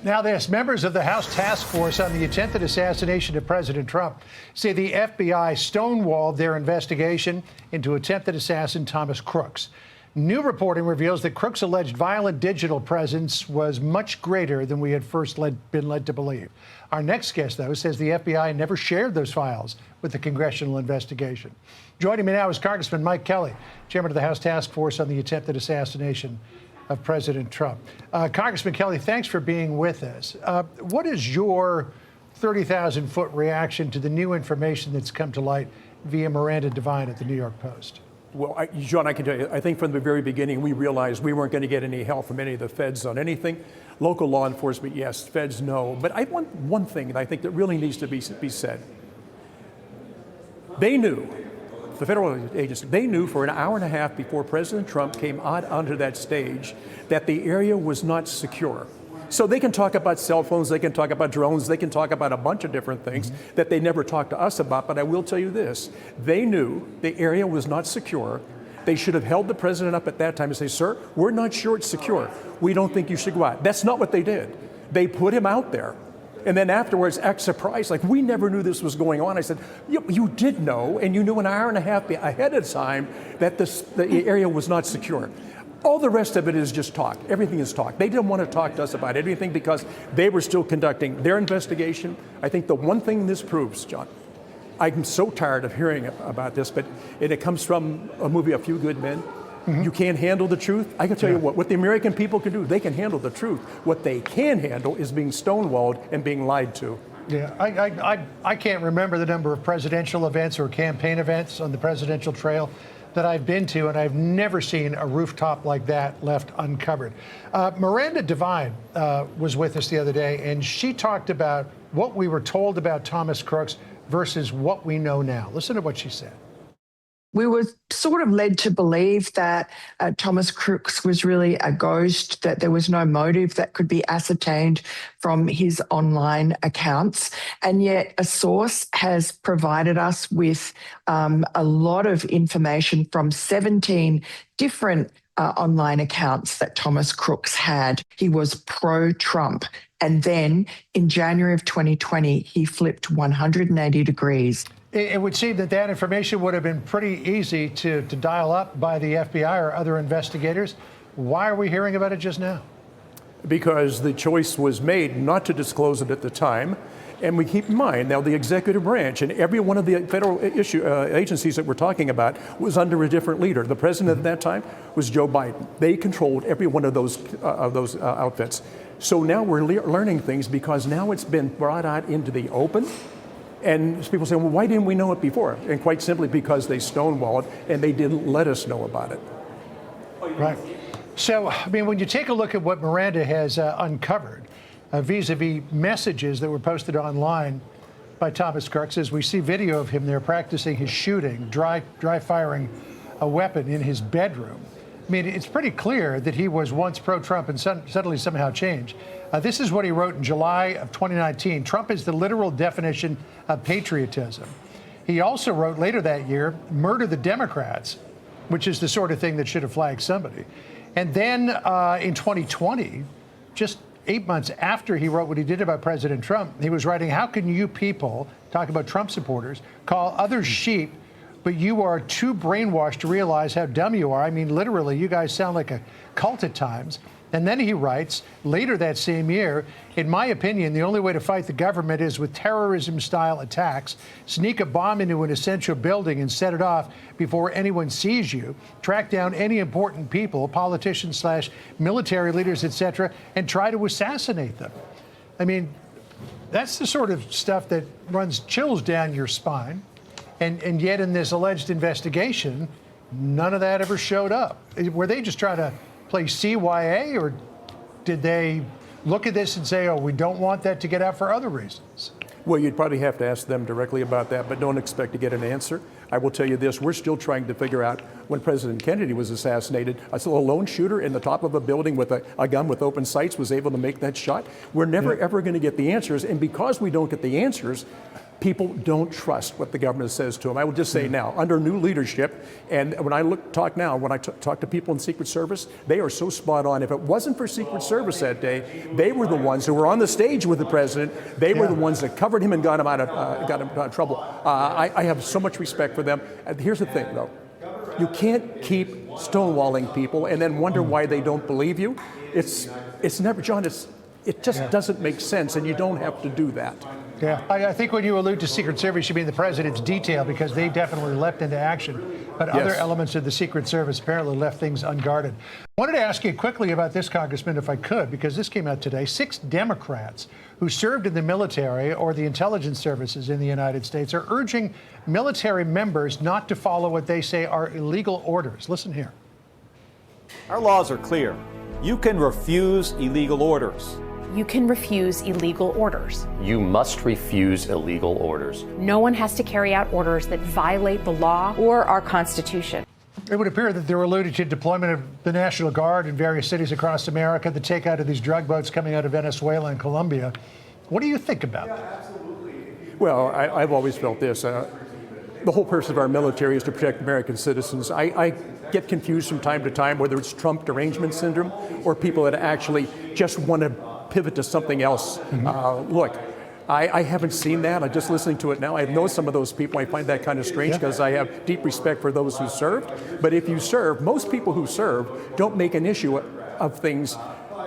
Now this, members of the House task force on the attempted assassination of President Trump say the FBI stonewalled their investigation into attempted assassin Thomas Crooks. New reporting reveals that Crooks' alleged violent digital presence was much greater than we had first been led to believe. Our next guest, though, says the FBI never shared those files with the congressional investigation. Joining me now is Congressman Mike Kelly, chairman of the House task force on the attempted assassination of President Trump. Congressman Kelly, thanks for being with us. What is your 30,000-foot reaction to the new information that's come to light via Miranda Devine at the New York Post? Well, John, I can tell you, I think from the very beginning, we realized we weren't going to get any help from any of the feds on anything. Local law enforcement, yes. Feds, no. But I want one thing that I think that really needs to be said. They knew, the federal agency, they knew for an hour and a half before President Trump came out onto that stage that the area was not secure. So they can talk about cell phones, they can talk about drones, they can talk about a bunch of different things that they never talked to us about, but I will tell you this, they knew the area was not secure. They should have held the president up at that time and say, sir, we're not sure it's secure. We don't think you should go out. That's not what they did. They put him out there. And then afterwards, act surprised, like we never knew this was going on. I said, you did know, and you knew an hour and a half ahead of time that the area was not secure. All the rest of it is just talk. Everything is talk. They didn't want to talk to us about anything because they were still conducting their investigation. I think the one thing this proves, John, I'm so tired of hearing about this, but it comes from a movie, A Few Good Men. You can't handle the truth. I can tell you what the American people can do, they can handle the truth. What they can handle is being stonewalled and being lied to. Yeah, I can't remember the number of presidential events or campaign events on the presidential trail that I've been to, and I've never seen a rooftop like that left uncovered. Miranda Devine was with us the other day, and she talked about what we were told about Thomas Crooks versus what we know now. Listen to what she said. We were sort of led to believe that Thomas Crooks was really a ghost, that there was no motive that could be ascertained from his online accounts. And yet a source has provided us with a lot of information from 17 different online accounts that Thomas Crooks had. He was pro-Trump. And then in January of 2020, he flipped 180 degrees. It would seem that that information would have been pretty easy to dial up by the FBI or other investigators. Why are we hearing about it just now? Because the choice was made not to disclose it at the time. And we keep in mind, now the executive branch and every one of the federal agencies that we're talking about was under a different leader. The president at that time was Joe Biden. They controlled every one of those outfits. So now we're learning things because now it's been brought out into the open. And people say, well, why didn't we know it before? And quite simply because they stonewalled and they didn't let us know about it. Right. So, I mean, when you take a look at what Miranda has uncovered vis-a-vis messages that were posted online by Thomas Crooks, as we see video of him there practicing his shooting, dry firing a weapon in his bedroom. I mean, it's pretty clear that he was once pro-Trump and suddenly somehow changed. This is what he wrote in July of 2019. Trump is the literal definition of patriotism. He also wrote later that year, murder the Democrats, which is the sort of thing that should have flagged somebody. And then in 2020, just 8 months after he wrote what he did about President Trump, he was writing, how can you people, talk about Trump supporters, call others sheep, but you are too brainwashed to realize how dumb you are. I mean, literally, you guys sound like a cult at times. And then he writes, later that same year, in my opinion, the only way to fight the government is with terrorism-style attacks. Sneak a bomb into an essential building and set it off before anyone sees you. Track down any important people, politicians/military leaders, etc., and try to assassinate them. I mean, that's the sort of stuff that runs chills down your spine. And yet in this alleged investigation, none of that ever showed up. Were they just trying to play CYA, or did they look at this and say, oh, we don't want that to get out for other reasons? Well, you'd probably have to ask them directly about that, but don't expect to get an answer. I will tell you this, we're still trying to figure out when President Kennedy was assassinated, a lone shooter in the top of a building with a gun with open sights was able to make that shot. We're never ever going to get the answers, and because we don't get the answers, People don't trust what the government says to them. I will just say now, under new leadership, and when I talk to people in Secret Service, they are so spot on. If it wasn't for Secret Service that day, they were the ones who were on the stage with the president. They were the ones that covered him and got him out of trouble. I have so much respect for them. Here's the thing, though. You can't keep stonewalling people and then wonder why they don't believe you. It's never, John, it just doesn't make sense, and you don't have to do that. Yeah, I think when you allude to Secret Service, you mean the president's detail, because they definitely leapt into action. But other elements of the Secret Service apparently left things unguarded. I wanted to ask you quickly about this, Congressman, if I could, because this came out today. 6 Democrats who served in the military or the intelligence services in the United States are urging military members not to follow what they say are illegal orders. Listen here. Our laws are clear. You can refuse illegal orders. You can refuse illegal orders. You must refuse illegal orders. No one has to carry out orders that violate the law or our Constitution. It would appear that they were alluding to deployment of the National Guard in various cities across America, the takeout of these drug boats coming out of Venezuela and Colombia. What do you think about that? Well, I've always felt this. The whole purpose of our military is to protect American citizens. I get confused from time to time whether it's Trump derangement syndrome or people that actually just want to pivot to something else. Look, I haven't seen that. I'm just listening to it now. I know some of those people. I find that kind of strange because I have deep respect for those who served. But if you serve, most people who serve don't make an issue of things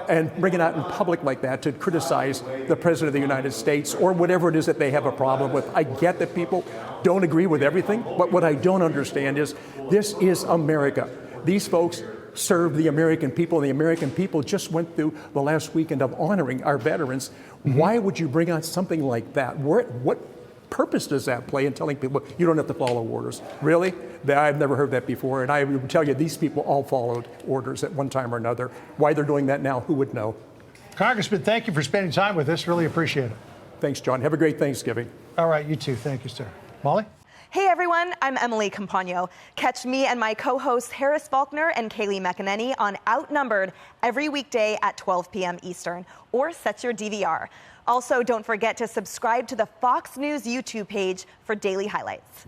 and bring it out in public like that to criticize the President of the United States or whatever it is that they have a problem with. I get that people don't agree with everything, but what I don't understand is this is America. These folks serve the American people, and the American people just went through the last weekend of honoring our veterans. Why would you bring out something like that? What purpose does that play in telling people you don't have to follow orders? Really? I've never heard that before, and I would tell you these people all followed orders at one time or another. Why they're doing that now, who would know? Congressman, thank you for spending time with us. Really appreciate it. Thanks, John. Have a great Thanksgiving. All right, you too. Thank you, sir. Molly? Hey everyone, I'm Emily Campagno. Catch me and my co-hosts Harris Faulkner and Kaylee McEnany on Outnumbered every weekday at 12 p.m. Eastern, or set your DVR. Also, don't forget to subscribe to the Fox News YouTube page for daily highlights.